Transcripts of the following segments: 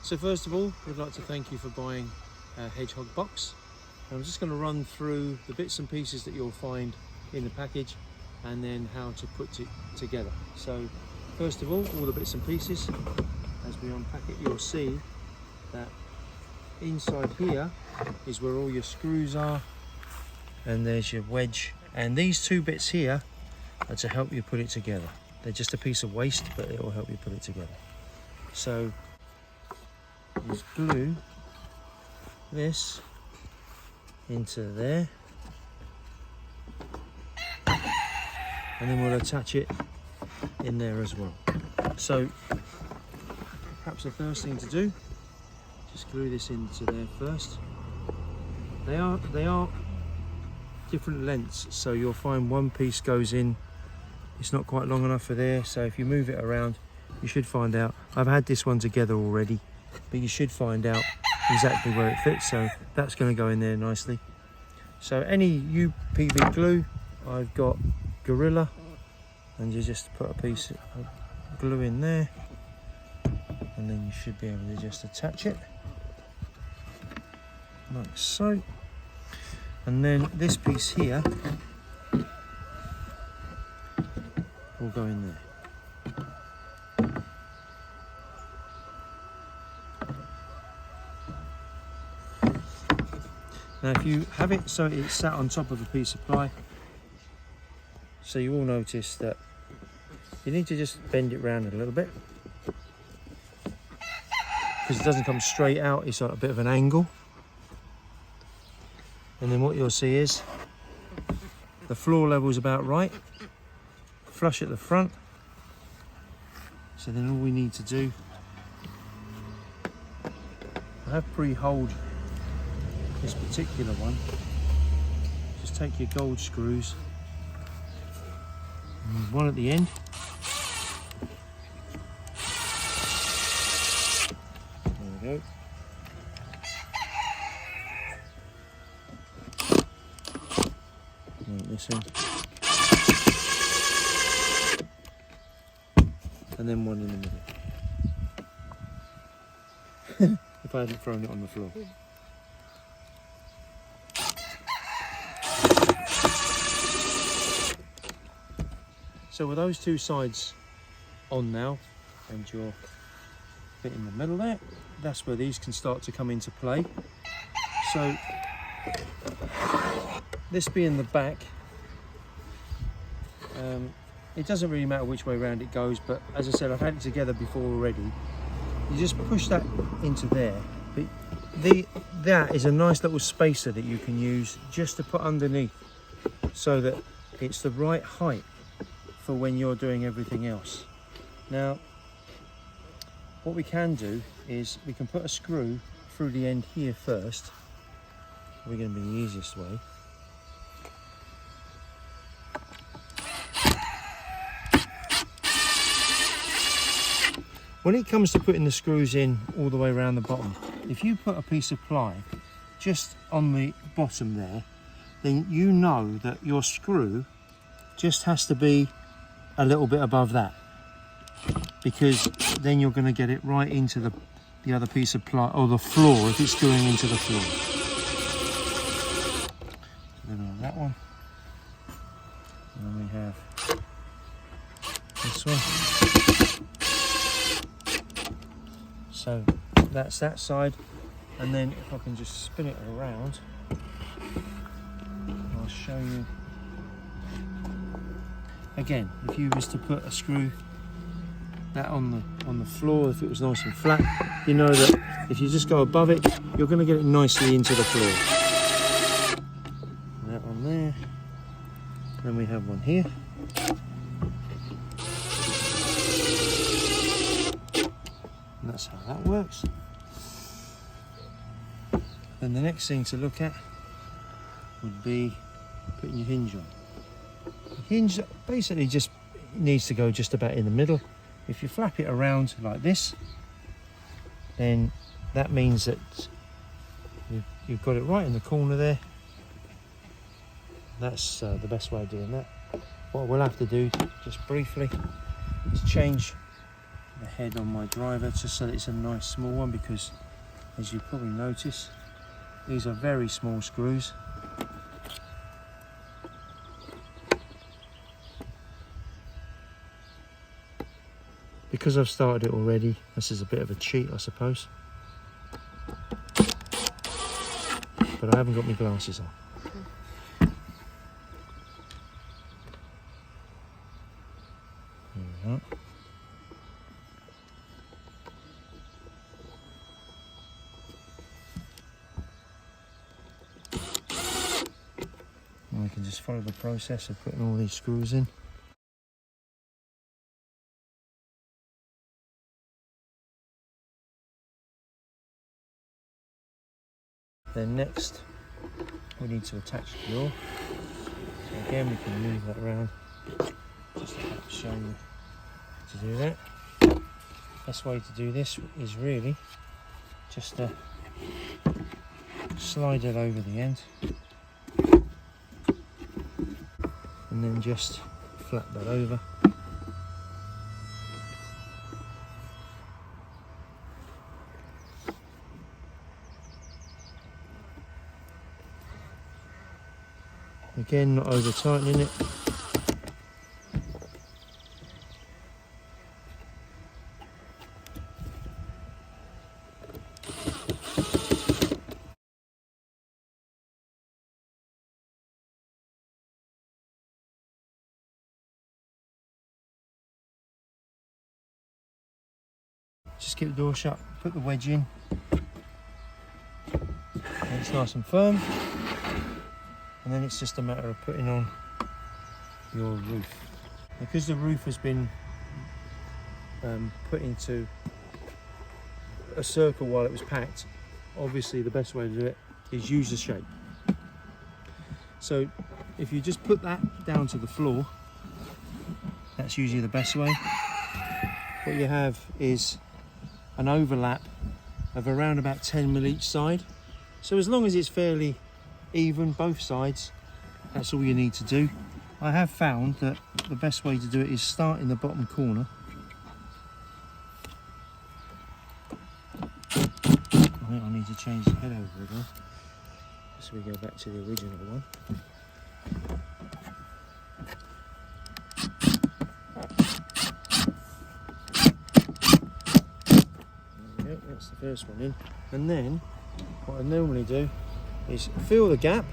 So first of all, we'd like to thank you for buying a hedgehog box. I'm just going to run through the bits and pieces that you'll find in the package and then how to put it together. So first of all the bits and pieces, as we unpack it, you'll see that inside here is where all your screws are, and there's your wedge, and these two bits here are to help you put it together. They're just a piece of waste, but it will help you put it together. So just glue this into there, and then we'll attach it in there as well. So perhaps the first thing to do, just glue this into there first. They are different lengths, so you'll find one piece goes in, it's not quite long enough for there, so if you move it around you should find out. I've had this one together already, but you should find out exactly where it fits, so that's going to go in there nicely. So any UPV glue, I've got Gorilla, and you just put a piece of glue in there, and then you should be able to just attach it like so. And then this piece here will go in there. Now if you have it so it's sat on top of a piece of ply, so you will notice that you need to just bend it round a little bit, because it doesn't come straight out, it's at a bit of an angle. And then what you'll see is the floor level is about right, flush at the front. So then all we need to do, I have pre-holed this particular one. Just take your gold screws, and one at the end. There we go. This in, and then one in the middle. If I hadn't thrown it on the floor. So with those two sides on now, and your bit in the middle there, that's where these can start to come into play. So this being the back, it doesn't really matter which way around it goes, but as I said, I've had it together before already. You just push that into there, but that is a nice little spacer that you can use just to put underneath, so that it's the right height for when you're doing everything else. Now what we can do is we can put a screw through the end here first. We're going to be the easiest way. When it comes to putting the screws in all the way around the bottom, if you put a piece of ply just on the bottom there, then you know that your screw just has to be a little bit above that, because then you're going to get it right into the other piece of ply, or the floor, if it's going into the floor. So then we have that one, and then we have this one. So that's that side, and then if I can just spin it around, I'll show you. Again, if you was to put a screw that on the floor, if it was nice and flat, you know that if you just go above it, you're going to get it nicely into the floor. That one there. Then we have one here. And that's how that works. Then the next thing to look at would be putting your hinge on. The hinge basically just needs to go just about in the middle. If you flap it around like this, then that means that you've got it right in the corner there. That's the best way of doing that. What we'll have to do, just briefly, is change the head on my driver, just so that it's a nice small one, because as you probably notice, these are very small screws. Because I've started it already, this is a bit of a cheat, I suppose. But I haven't got my glasses on. There we are. And we can just follow the process of putting all these screws in. Then next, we need to attach the door. So again, we can move that around, just to show you to do that. Best way to do this is really just to slide it over the end, and then just flap that over. Again, not over tightening it. Just keep the door shut, put the wedge in, and it's nice and firm. And then it's just a matter of putting on your roof. Because the roof has been put into a circle while it was packed, obviously the best way to do it is use the shape. So if you just put that down to the floor, that's usually the best way. What you have is an overlap of around about 10 mil each side. So as long as it's fairly even both sides, that's all you need to do. I have found that the best way to do it is start in the bottom corner. I think I need to change the head over again, so we go back to the original one. There we go, that's the first one in. And then what I normally do is fill the gap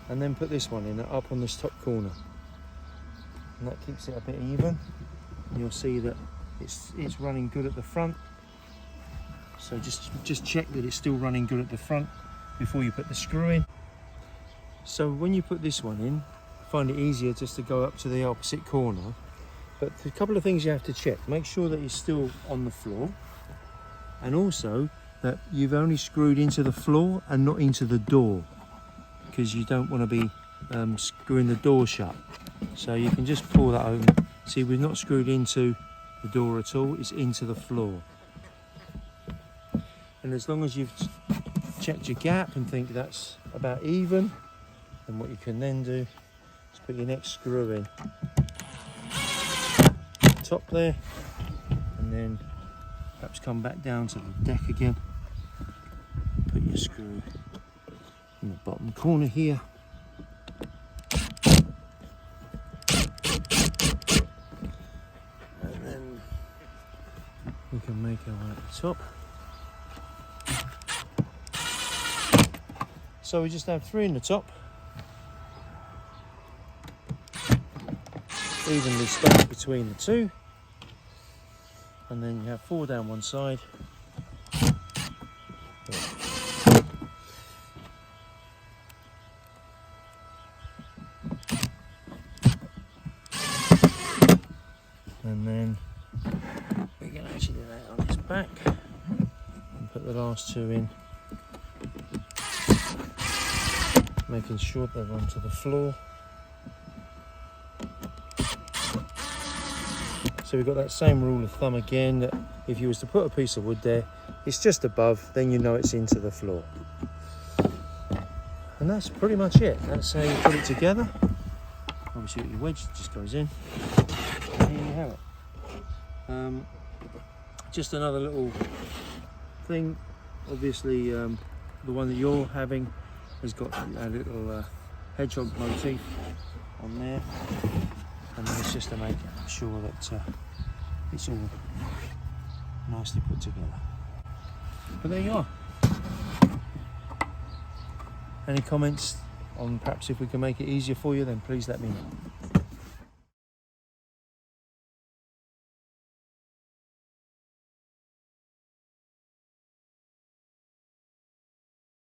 and then put this one in up on this top corner, and that keeps it a bit even. And you'll see that it's running good at the front, so just check that it's still running good at the front before you put the screw in. So when you put this one in, I find it easier just to go up to the opposite corner, but a couple of things you have to check. Make sure that it's still on the floor, and also that you've only screwed into the floor and not into the door, because you don't want to be screwing the door shut. So you can just pull that open. See, we've not screwed into the door at all, it's into the floor. And as long as you've checked your gap and think that's about even, then what you can then do is put your next screw in top there, and then perhaps come back down to the deck again. Put your screw in the bottom corner here. And then we can make our way at the top. So we just have 3 in the top. Evenly spaced between the 2. And then you have 4 down one side. And then we can actually do that on its back and put the last 2 in, making sure they're onto the floor. So we've got that same rule of thumb again, that if you was to put a piece of wood there, it's just above, then you know it's into the floor. And that's pretty much it. That's how you put it together. Obviously your wedge just goes in, and here you have it. Just another little thing. Obviously the one that you're having has got a little hedgehog motif on there, and it's just to make sure that it's all nicely put together. But there you are. Any comments on perhaps if we can make it easier for you, then please let me know.